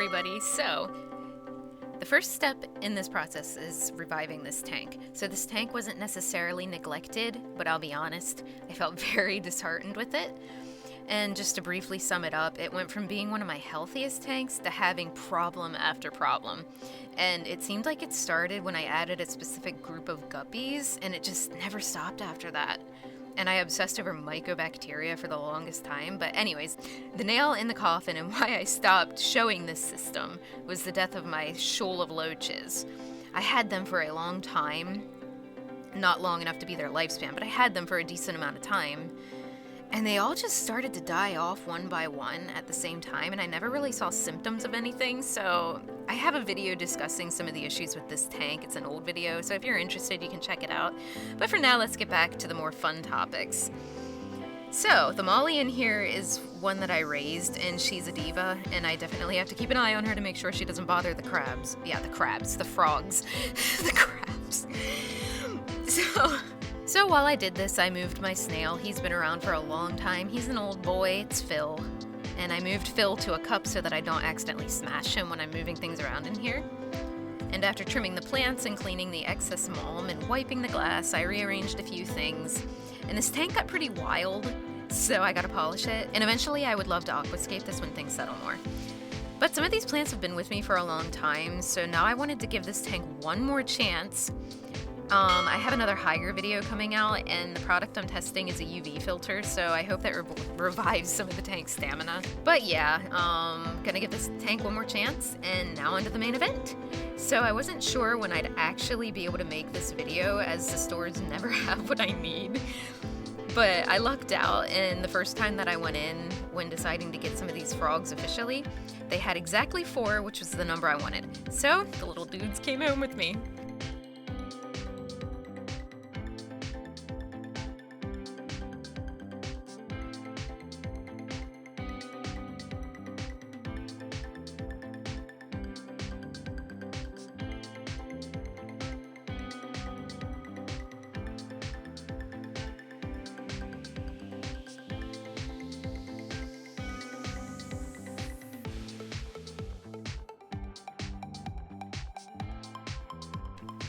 everybody. So, the first step in this process is reviving this tank. So this tank wasn't necessarily neglected, but I'll be honest, I felt very disheartened with it. And just to briefly sum it up, it went from being one of my healthiest tanks to having problem after problem. And it seemed like it started when I added a specific group of guppies, and it just never stopped after that. And I obsessed over mycobacteria for the longest time. But anyways, the nail in the coffin and why I stopped showing this system was the death of my shoal of loaches. I had them for a long time, not long enough to be their lifespan, but I had them for a decent amount of time. And they all just started to die off one by one at the same time, and I never really saw symptoms of anything, so I have a video discussing some of the issues with this tank. It's an old video, so if you're interested, you can check it out. But for now, let's get back to the more fun topics. So, the Molly in here is one that I raised, and she's a diva, and I definitely have to keep an eye on her to make sure she doesn't bother the crabs. Yeah, the crabs, the frogs, the crabs. So while I did this, I moved my snail. He's been around for a long time. He's an old boy. It's Phil. And I moved Phil to a cup so that I don't accidentally smash him when I'm moving things around in here. And after trimming the plants and cleaning the excess mulch and wiping the glass, I rearranged a few things. And this tank got pretty wild, so I gotta polish it. And eventually I would love to aquascape this when things settle more. But some of these plants have been with me for a long time, so now I wanted to give this tank one more chance. I have another higher video coming out, and the product I'm testing is a UV filter, so I hope that revives some of the tank's stamina. But yeah, gonna give this tank one more chance, and now onto the main event. So I wasn't sure when I'd actually be able to make this video, as the stores never have what I need. But I lucked out, and the first time that I went in, when deciding to get some of these frogs officially, they had exactly 4, which was the number I wanted. So the little dudes came home with me.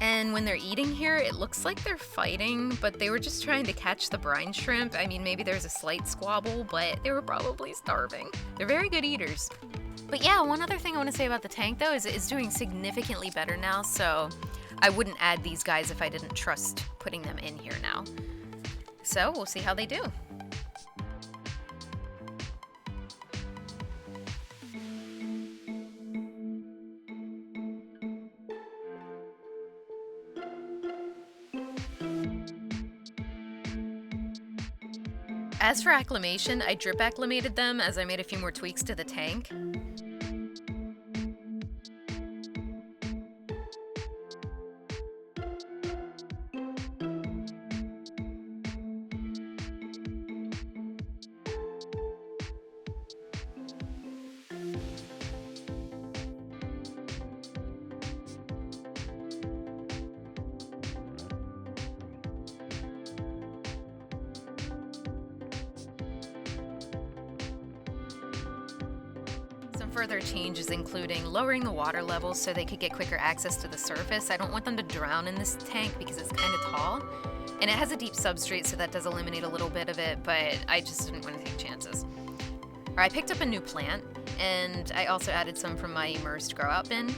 And when they're eating here, it looks like they're fighting, but they were just trying to catch the brine shrimp. I mean, maybe there's a slight squabble, but they were probably starving. They're very good eaters. But yeah, one other thing I want to say about the tank, though, is it's doing significantly better now, so I wouldn't add these guys if I didn't trust putting them in here now. So we'll see how they do. As for acclimation, I drip acclimated them as I made a few more tweaks to the tank. Further changes including lowering the water levels so they could get quicker access to the surface. I don't want them to drown in this tank because it's kind of tall, and it has a deep substrate, so that does eliminate a little bit of it, but I just didn't want to take chances. I picked up a new plant, and I also added some from my immersed grow out bin.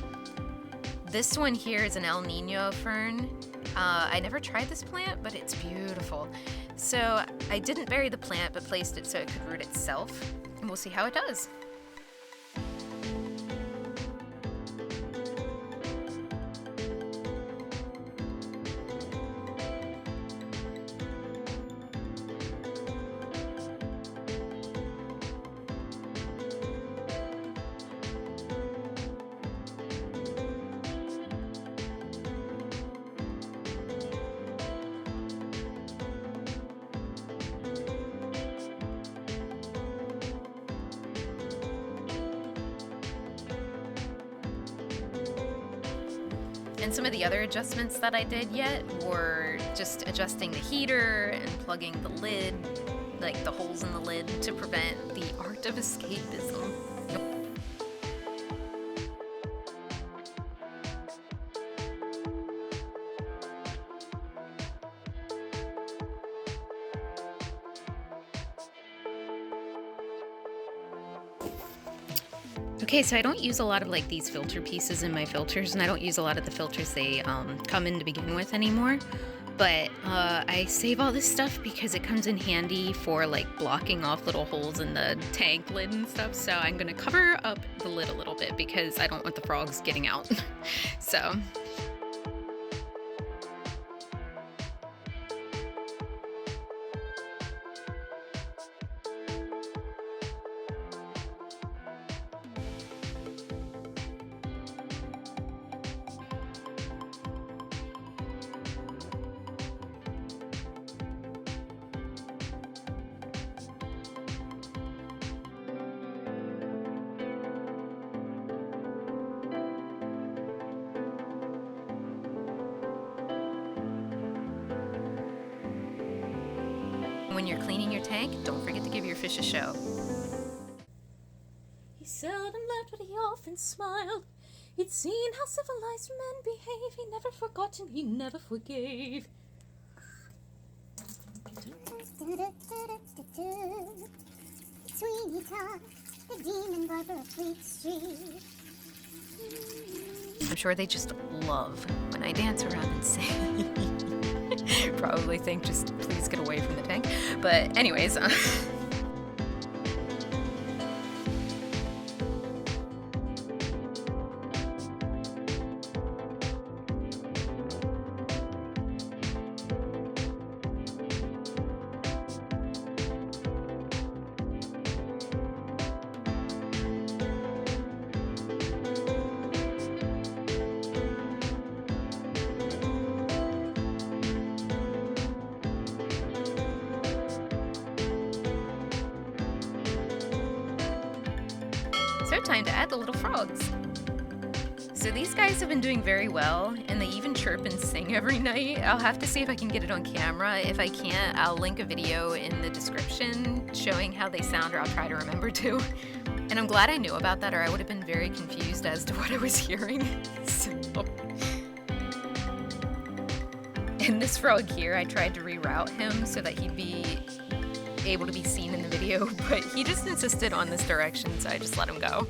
This one here is an El Nino fern. I never tried this plant, but it's beautiful. So I didn't bury the plant, but placed it so it could root itself, and we'll see how it does. And some of the other adjustments that I did yet were just adjusting the heater and plugging the lid, like the holes in the lid, to prevent the art of escapism. Okay, so I don't use a lot of like these filter pieces in my filters, and I don't use a lot of the filters they come in to begin with anymore. But I save all this stuff because it comes in handy for like blocking off little holes in the tank lid and stuff. So I'm gonna cover up the lid a little bit because I don't want the frogs getting out. So. When you're cleaning your tank, don't forget to give your fish a show. He seldom laughed, but he often smiled. He'd seen how civilized men behave. He never forgotten, he never forgave. Sweeney Todd, the demon barber of Fleet Street. I'm sure they just love when I dance around and sing. Probably think just please get away from the tank. But anyways, so time to add the little frogs. So these guys have been doing very well, and they even chirp and sing every night. I'll have to see if I can get it on camera. If I can't, I'll link a video in the description showing how they sound, or I'll try to remember to. And I'm glad I knew about that, or I would have been very confused as to what I was hearing. So. And this frog here, I tried to reroute him so that he'd be able to be seen in the video, but he just insisted on this direction, so I just let him go.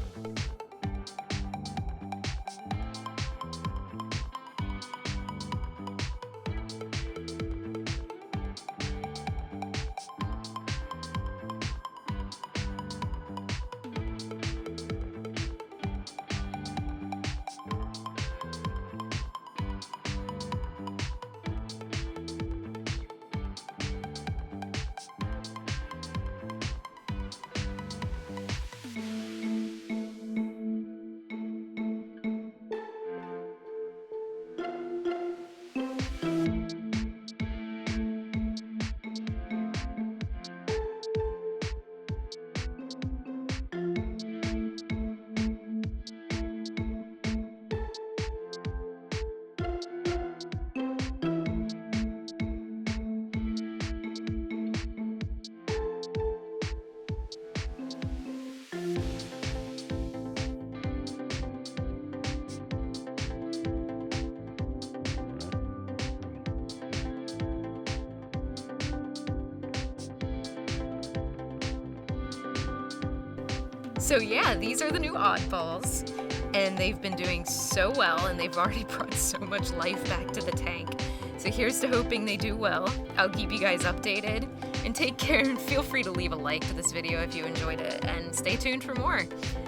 So yeah, these are the new oddballs, and they've been doing so well, and they've already brought so much life back to the tank. So here's to hoping they do well. I'll keep you guys updated, and take care, and feel free to leave a like to this video if you enjoyed it, and stay tuned for more.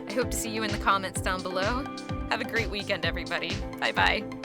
I hope to see you in the comments down below. Have a great weekend, everybody. Bye-bye.